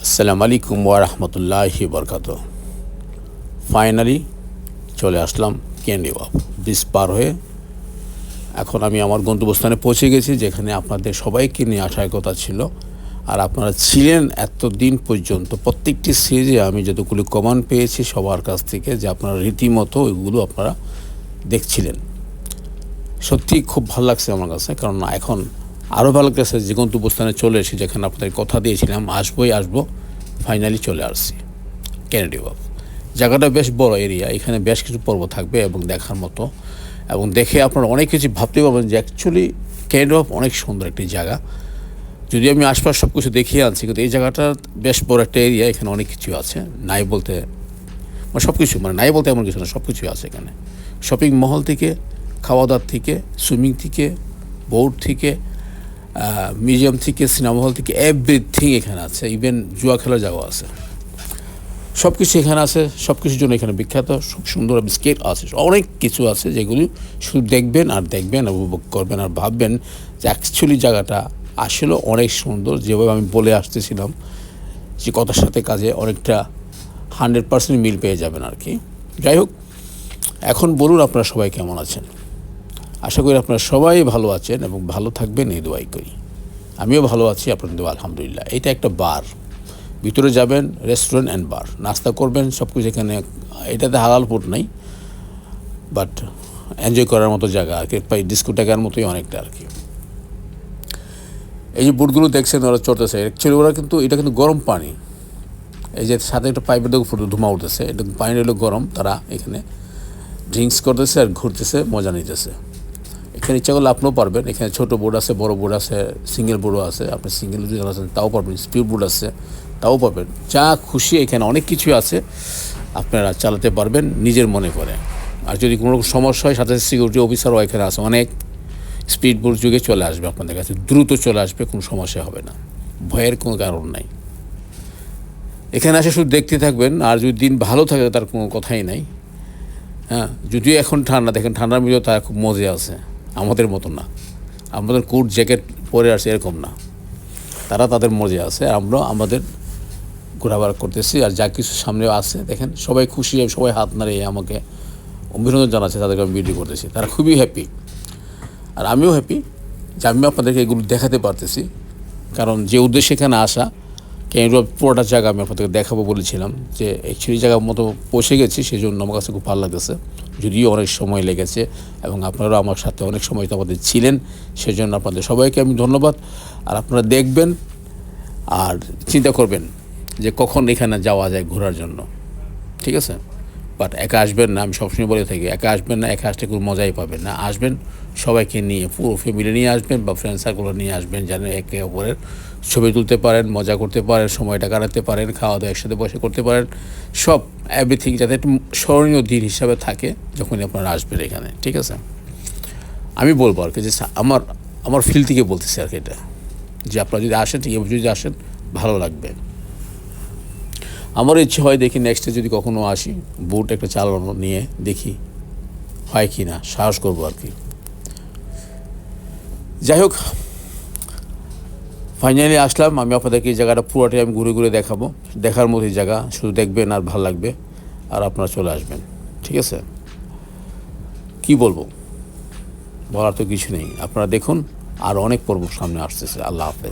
আসসালামু আলাইকুম ওয়া রাহমাতুল্লাহি ওয়া বারাকাতুহু। ফাইনালি চলে আসলাম ক্যানারি ওয়ার্ফ ব্রিজ পার হয়ে। এখন আমি আমার গন্তব্যস্থানে পৌঁছে গেছি, যেখানে আপনাদের সবাইকে নিয়ে আসার কথা ছিল। আর আপনারা ছিলেন এতদিন পর্যন্ত। প্রত্যেকটি সিরিজে আমি যতগুলো কমেন্ট পেয়েছি সবার কাছ থেকে, যে আপনারা রীতিমতো ওইগুলো আপনারা দেখছিলেন। সত্যি খুব ভালো লাগছে আমার কাছে, কারণ এখন আরও ভালো লাগছে যে গন্তব্যস্থানে চলে এসেছি, যেখানে আপনাদের কথা দিয়েছিলাম আসবো। ফাইনালি চলে আসছি ক্যানারি ওয়ার্ফ। জায়গাটা বেশ বড় এরিয়া, এখানে বেশ কিছু পর্ব থাকবে এবং দেখার মতো, এবং দেখে আপনারা অনেক কিছু ভাবতে পারবেন যে অ্যাকচুয়ালি ক্যানারি ওয়ার্ফ অনেক সুন্দর একটি জায়গা। যদি আমি আশপাশ সব কিছু দেখিয়ে আনছি, কিন্তু এই জায়গাটা বেশ বড় একটা এরিয়া, এখানে অনেক কিছু আছে। নাই বলতে সব কিছু, নাই বলতে এমন কিছু না, সব কিছুই আছে এখানে। শপিং মহল থেকে, খাওয়া দাওয়ার থেকে, সুইমিং থেকে, বোট থেকে, মিউজিয়াম থেকে, সিনেমা হল থেকে, এভরিথিং এখানে আছে। ইভেন জুয়া খেলার জায়গা আছে, সব কিছু এখানে আছে। সব কিছুর জন্য এখানে বিখ্যাত। খুব সুন্দর বিস্কিট আছে, অনেক কিছু আছে, যেগুলি শুধু দেখবেন আর উপভোগ করবেন আর ভাববেন যে অ্যাকচুয়ালি জায়গাটা আসলে অনেক সুন্দর। যেভাবে আমি বলে আসতেছিলাম যে কথার সাথে কাজে অনেকটা 100% মিল পেয়ে যাবেন আর কি। যাই হোক, এখন বলুন আপনারা সবাই কেমন আছেন? আশা করি আপনারা সবাই ভালো আছেন এবং ভালো থাকবেন, এই দোয়াই করি। আমিও ভালো আছি, আপনাদের দোয়া আলহামদুলিল্লাহ। এটা একটা বার, ভিতরে যাবেন, রেস্টুরেন্ট অ্যান্ড বার, নাস্তা করবেন, সব কিছু এখানে। এটাতে হালাল ফুড নেই, বাট এনজয় করার মতো জায়গা আর কি, প্রায় ডিস্কো টাকার মতোই অনেকটা আর কি। এই যে বোটগুলো দেখছেন ওরা চড়তেছে, অ্যাকচুয়ালি ওরা কিন্তু এটা কিন্তু গরম পানি। এই যে সাথে একটা পাইপের দিকে ধুমা উঠতেছে, এটা পানি হলো গরম। তারা এখানে ড্রিঙ্কস করতেছে আর ঘুরতেছে, মজা নিতেছে। এখানে ইচ্ছা করলে আপনিও পারবেন। এখানে ছোটো বোট আছে, বড় বোট আছে, সিঙ্গেল বোটও আছে। আপনি সিঙ্গেল যদি আছেন তাও পারবেন, স্পিড বোট আছে তাও পারবেন। যা খুশি এখানে অনেক কিছু আছে, আপনারা চালাতে পারবেন নিজের মনে করে। আর যদি কোনো রকম সমস্যা হয়, সাথে সিকিউরিটি অফিসারও এখানে আছে অনেক। স্পিড বোট যুগে চলে আসবে আপনাদের কাছে, দ্রুত চলে আসবে, কোনো সমস্যা হবে না, ভয়ের কোনো কারণ নাই। এখানে আসে শুধু দেখতে থাকবেন, আর যদি দিন ভালো থাকে তার কোনো কথাই নাই। হ্যাঁ, যদিও এখন ঠান্ডা, দেখেন ঠান্ডার মধ্যেও তার খুব মজা আছে, আমাদের মতো না। আমাদের কোট জ্যাকেট পরে আসে এরকম না, তারা তাদের মজা আছে, আমরা আমাদের ঘোরাফেরা করতেছি। আর যা কিছু সামনে আছে দেখেন, সবাই খুশি, সবাই হাত নাড়িয়ে আমাকে অভিনন্দন জানাচ্ছে, তাদেরকে আমি ভিডিও করতেছি। তারা খুবই হ্যাপি, আর আমিও হ্যাপি যে আমি আপনাদেরকে এগুলো দেখাতে পারতেছি। কারণ যে উদ্দেশ্যে এখানে আসা, ক্যানারি ওয়ার্ফ পুরোটা জায়গা আমি আপনাদেরকে দেখাবো বলেছিলাম, যে অ্যাকচুয়ালি জায়গার মতো পৌঁছে গেছি, সেই জন্য আমার কাছে খুব ভালো লাগতেছে। যদিও অনেক সময় লেগেছে, এবং আপনারাও আমার সাথে অনেক সময় তো আমাদের ছিলেন, সেজন্য আপনাদের সবাইকে আমি ধন্যবাদ। আর আপনারা দেখবেন আর চিন্তা করবেন যে কখন এখানে যাওয়া যায় ঘোরার জন্য, ঠিক আছে? বাট একা আসবেন না, আমি সবসময় বলে থাকি, একা আসবেন না, একা আসলে কোনো মজাই পাবেন না। আসবেন সবাইকে নিয়ে, পুরো ফ্যামিলি নিয়ে আসবেন, বা ফ্রেন্ড সার্কেল নিয়ে আসবেন, যেন একে অপরের ছবি তুলতে পারেন, মজা করতে পারেন, সময়টা কাটাতে পারেন, খাওয়া দাওয়া একসাথে বসে করতে পারেন, সব এভরিথিং যাতে একটু স্মরণীয় দিন হিসাবে থাকে যখনই আপনারা আসবেন এখানে, ঠিক আছে? আমি বলবো আর কি, যে আমার ফিল থেকে বলতেছি আর কি এটা, যে আপনারা যদি আসেন, ঠিক যদি আসেন ভালো লাগবে। আমার ইচ্ছে হয় দেখি নেক্সটে যদি কখনও আসি, বোট একটা চালানো নিয়ে দেখি হয় কি না, সাহস করবো আর কি। যাই হোক, ফাইনালি আসলাম। আমি আপনাদেরকে এই জায়গাটা পুরোটাই আমি ঘুরে ঘুরে দেখাবো, দেখার মতোই জায়গা, শুধু দেখবেন আর ভালো লাগবে, আর আপনারা চলে আসবেন, ঠিক আছে? কি বলবো, বলার তো কিছু নেই। আপনারা দেখুন, আর অনেক পর্ব সামনে আসতেছে। আল্লাহ হাফেজ।